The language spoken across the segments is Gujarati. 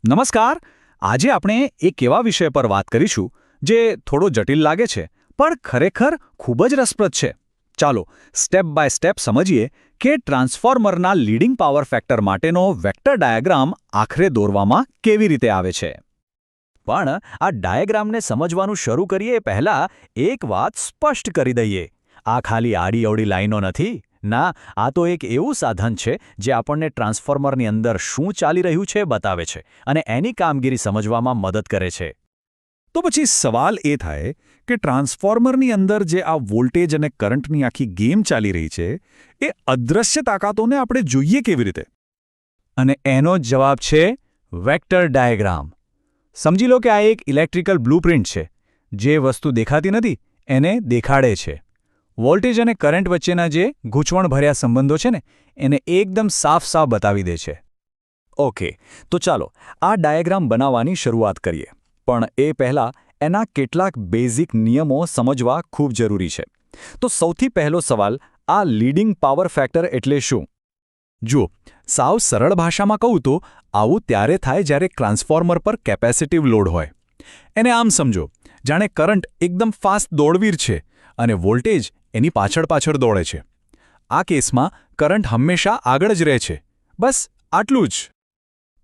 નમસ્કાર. આજે આપણે એક એવા વિષય પર વાત કરીશું જે થોડો જટિલ લાગે છે પણ ખરેખર ખૂબ જ રસપ્રદ છે. ચાલો સ્ટેપ બાય સ્ટેપ સમજીએ કે ટ્રાન્સફોર્મરના લીડિંગ પાવર ફેક્ટર માટેનો વેક્ટર ડાયાગ્રામ આખરે દોરવામાં કેવી રીતે આવે છે. પણ આ ડાયાગ્રામને સમજવાનું શરૂ કરીએ પહેલાં એક વાત સ્પષ્ટ કરી દઈએ. આ ખાલી આડીઅવળી લાઈનો નથી. ના, આ તો એક એવું સાધન છે જે આપણને ટ્રાન્સફોર્મરની અંદર શું ચાલી રહ્યું છે બતાવે છે અને એની કામગીરી સમજવામાં મદદ કરે છે. તો પછી સવાલ એ થાય કે ટ્રાન્સફોર્મરની અંદર જે આ વોલ્ટેજ અને કરંટની આખી ગેમ ચાલી રહી છે એ અદૃશ્ય તાકાતોને આપણે જોઈએ કેવી રીતે? અને એનો જવાબ છે વેક્ટર ડાયાગ્રામ. સમજી લો કે આ એક ઇલેક્ટ્રિકલ બ્લુપ્રિન્ટ છે. જે વસ્તુ દેખાતી નથી એને દેખાડે છે. વોલ્ટેજ અને કરંટ વચ્ચેના જે ગૂંચવણભર્યા સંબંધો છે ને એને એકદમ સાફ બતાવી દે છે. ઓકે, તો ચાલો આ ડાયાગ્રામ બનાવવાની શરૂઆત કરીએ. પણ એ પહેલાં એના કેટલાક બેઝિક નિયમો સમજવા ખૂબ જરૂરી છે. તો સૌથી પહેલો સવાલ, આ લીડિંગ પાવર ફેક્ટર એટલે શું? જુઓ, સાવ સરળ ભાષામાં કહું તો આવું ત્યારે થાય જ્યારે ટ્રાન્સફોર્મર પર કેપેસિટિવ લોડ હોય. એને આમ સમજો, જાણે કરંટ એકદમ ફાસ્ટ દોડવીર છે અને વોલ્ટેજ એની પાછળ દોડે છે. આ કેસમાં કરંટ હંમેશા આગળ જ રહે છે. બસ આટલું જ.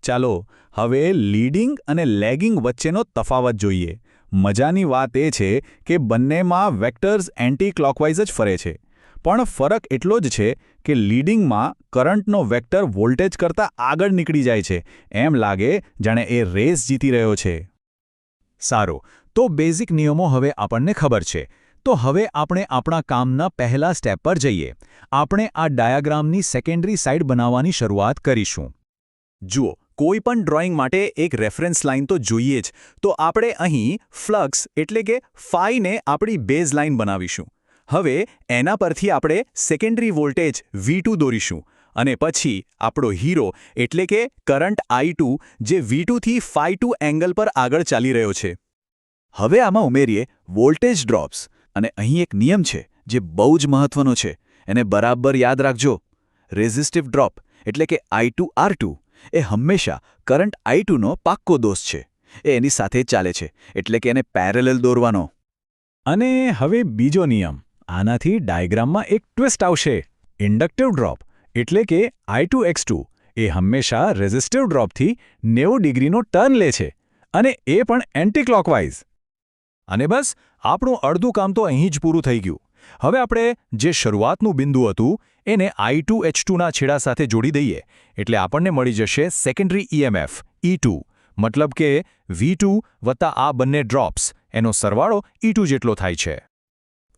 ચાલો હવે લીડિંગ અને લેગિંગ વચ્ચેનો તફાવત જોઈએ. મજાની વાત એ છે કે બંનેમાં વેક્ટર્સ એન્ટી ક્લોકવાઇઝ જ ફરે છે. પણ ફરક એટલો જ છે કે લીડિંગમાં કરંટનો વેક્ટર વોલ્ટેજ કરતાં આગળ નીકળી જાય છે. એમ લાગે જાણે એ રેસ જીતી રહ્યો છે. સારું, તો બેઝિક નિયમો હવે આપણને ખબર છે. તો હવે આપણે આપણા કામના પહેલા સ્ટેપ પર જઈએ. આપણે આ ડાયાગ્રામની સેકન્ડરી સાઇડ બનાવવાની શરૂઆત કરીશું. જુઓ, કોઈ પણ ડ્રોઈંગ માટે એક રેફરન્સ લાઇન તો જોઈએ જ. તો આપણે અહીં ફ્લક્સ એટલે કે ફાઈને આપણી બેઝ લાઇન બનાવીશું. હવે એના પરથી આપણે સેકન્ડરી વોલ્ટેજ V2 દોરીશું અને પછી આપણો હીરો એટલે કે કરંટ I2 જે V2 થી φ2 એંગલ પર આગળ ચાલી રહ્યો છે. હવે આમાં ઉમેરીએ વોલ્ટેજ ડ્રોપ્સ. અને અહીં એક નિયમ છે જે બહુ જ મહત્વનો છે. એને બરાબર યાદ રાખજો. રેઝિસ્ટિવ ડ્રોપ એટલે કે I2R2 એ હંમેશા કરંટ I2નો પાક્કો દોસ્ત છે. એ એની સાથે જ ચાલે છે, એટલે કે એને પેરેલલ દોરવાનો. અને હવે બીજો નિયમ. આનાથી ડાયાગ્રામમાં એક ટ્વિસ્ટ આવશે. ઇન્ડક્ટિવ ડ્રોપ એટલે કે I2X2 એ હંમેશા રેઝિસ્ટિવ ડ્રોપથી 90 ડિગ્રીનો ટર્ન લે છે અને એ પણ એન્ટી ક્લોકવાઇઝ. અને બસ આપણું અડધું કામ તો અહીં જ પૂરું થઈ ગયું. હવે આપણે જે શરૂઆતનું બિંદુ હતું એને I2H2ના છેડા સાથે જોડી દઈએ એટલે આપણને મળી જશે સેકન્ડરી EMF E2. મતલબ કે V2 વત્તા આ બંને ડ્રોપ્સ એનો સરવાળો E2 જેટલો થાય છે.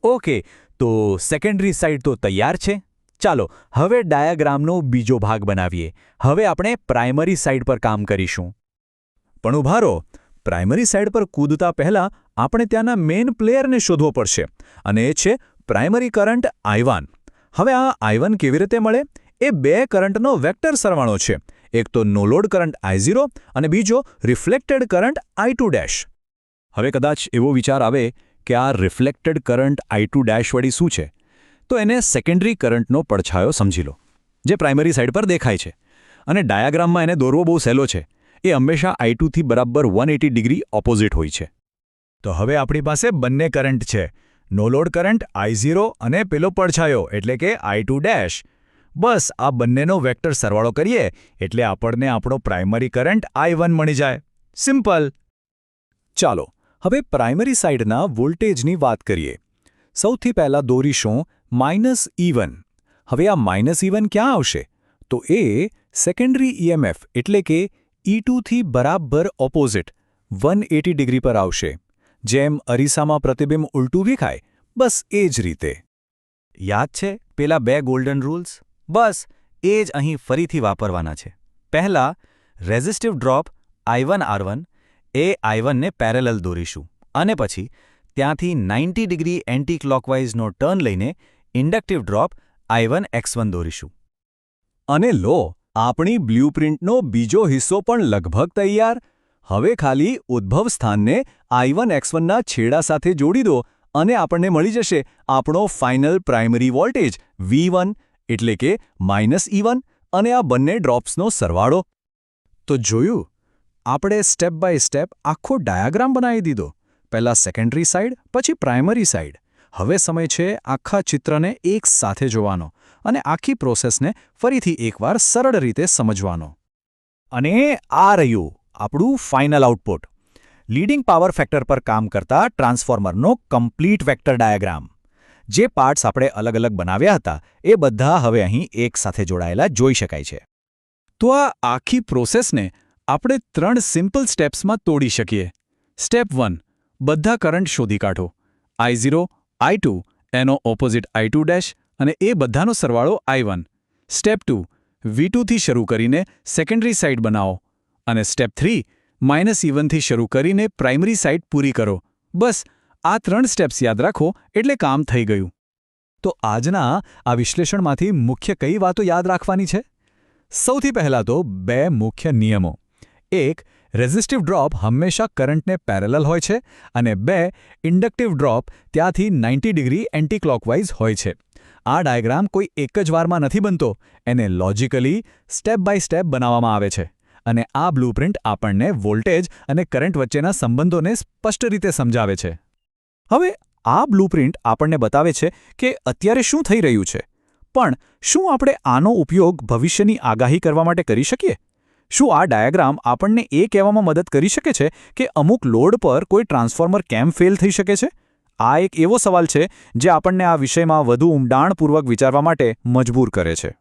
ઓકે, તો સેકન્ડરી સાઇડ તો તૈયાર છે. ચાલો હવે ડાયાગ્રામનો બીજો ભાગ બનાવીએ. હવે આપણે પ્રાઇમરી સાઇડ પર કામ કરીશું. પણ ઉભા રહો, પ્રાઇમરી સાઇડ પર કૂદતા પહેલાં આપણે ત્યાંના મેઇન પ્લેયરને શોધવો પડશે અને એ છે પ્રાઇમરી કરંટ I1. હવે આ I1 કેવી રીતે મળે? એ બે કરંટનો વેક્ટર સરવાળો છે. એક તો નો લોડ કરંટ I0 અને બીજો રિફ્લેક્ટેડ કરંટ I2'. હવે કદાચ એવો વિચાર આવે કે આ રિફ્લેક્ટેડ કરંટ I2' વળી શું છે? તો એને સેકન્ડરી કરંટનો પડછાયો સમજી લો, જે પ્રાઇમરી સાઇડ પર દેખાય છે. અને ડાયાગ્રામમાં એને દોરવો બહુ સહેલો છે. એ હંમેશા I2 થી બરાબર 180 ડિગ્રી ઓપોઝિટ હોય છે. તો હવે આપણી પાસે બંને કરંટ છે. નો લોડ કરંટ I0 અને પેલો પડછાયો એટલે કે I2'. બસ આ બંનેનો વેક્ટર સરવાળો કરીએ એટલે આપણને આપણો પ્રાઇમરી કરંટ I1 મળી જાય. સિમ્પલ. ચાલો હવે પ્રાઇમરી સાઇડના વોલ્ટેજની વાત કરીએ. સૌથી પહેલાં દોરીશું -E1. હવે આ -E1 ક્યાં આવશે? તો એ સેકન્ડરી EMF એટલે કે E2 થી બરાબર ઓપોઝિટ 180 ડિગ્રી પર આવશે. જેમ અરીસામાં પ્રતિબિંબ ઉલટું દેખાય, બસ એ જ રીતે. યાદ છે પેલા બે ગોલ્ડન રૂલ્સ? બસ એ જ અહીં ફરીથી વાપરવાના છે. પહેલા રેઝિસ્ટિવ ડ્રોપ I1R1 એ I1ને પેરેલલ દોરીશું અને પછી ત્યાંથી 90 ડિગ્રી એન્ટી ક્લોકવાઇઝનો ટર્ન લઈને ઇન્ડક્ટિવ ડ્રોપ I1X1 દોરીશું. અને લો, આપણી બ્લ્યુપ્રિન્ટનો બીજો હિસ્સો પણ લગભગ તૈયાર. હવે ખાલી ઉદ્ભવ સ્થાનને I1X1ના છેડા સાથે જોડી દો અને આપણને મળી જશે આપણો ફાઇનલ પ્રાઇમરી વોલ્ટેજ V1 એટલે કે -E1 અને આ બંને ડ્રોપ્સનો સરવાળો. તો જોયું, આપણે સ્ટેપ બાય સ્ટેપ આખો ડાયાગ્રામ બનાવી દીધો. પહેલાં સેકન્ડરી સાઇડ, પછી પ્રાઇમરી સાઇડ. હવે સમય છે આખા ચિત્રને એક સાથે જોવાનો અને આખી પ્રોસેસને ફરીથી એકવાર સરળ રીતે સમજવાનો. અને આ રહ્યું આપણું final output. Leading power factor પર કામ કરતા ટ્રાન્સફોર્મરનો કમ્પ્લીટ વેક્ટર ડાયાગ્રામ. જે પાર્ટ્સ આપણે અલગ અલગ બનાવ્યા હતા એ બધા હવે અહીં એક સાથે જોડાયેલા જોઈ શકાય છે. તો આ આખી પ્રોસેસને આપણે 3 સિમ્પલ સ્ટેપ્સમાં તોડી શકીએ. સ્ટેપ 1, બધા કરંટ શોધી કાઢો. I0, I2, એનો ઓપોઝિટ I2' અને એ બધાનો સરવાળો I1. સ્ટેપ 2, V2 થી શરૂ કરીને સેકન્ડરી સાઇડ બનાવો. અને સ્ટેપ 3, -E1 થી શરૂ કરીને પ્રાઇમરી સાઇડ પૂરી કરો. બસ આ 3 સ્ટેપ્સ યાદ રાખો એટલે કામ થઈ ગયું. તો આજના આ વિશ્લેષણમાંથી મુખ્ય કઈ વાતો યાદ રાખવાની છે? સૌથી પહેલાં તો 2 મુખ્ય નિયમો. 1, રેઝિસ્ટિવ ડ્રોપ હંમેશા કરંટને પેરેલલ હોય છે અને 2, ઇન્ડક્ટિવ ડ્રોપ ત્યાંથી 90 ડિગ્રી એન્ટી ક્લોકવાઇઝ હોય છે. આ ડાયાગ્રામ કોઈ એક જ વારમાં નથી બનતો, એને લોજિકલી સ્ટેપ બાય સ્ટેપ બનાવવામાં આવે છે. અને આ બ્લુપ્રિન્ટ આપણને વોલ્ટેજ અને કરંટ વચ્ચેના સંબંધોને સ્પષ્ટ રીતે સમજાવે છે. હવે આ બ્લુપ્રિન્ટ આપણને બતાવે છે કે અત્યારે શું થઈ રહ્યું છે, પણ શું આપણે આનો ઉપયોગ ભવિષ્યની આગાહી કરવા માટે કરી શકીએ? શું આ ડાયાગ્રામ આપણને એ કહેવામાં મદદ કરી શકે છે કે અમુક લોડ પર કોઈ ટ્રાન્સફોર્મર કેમ ફેલ થઈ શકે છે? આ એક એવો સવાલ છે જે આપણને આ વિષયમાં વધુ ઊંડાણપૂર્વક વિચારવા માટે મજબૂર કરે છે.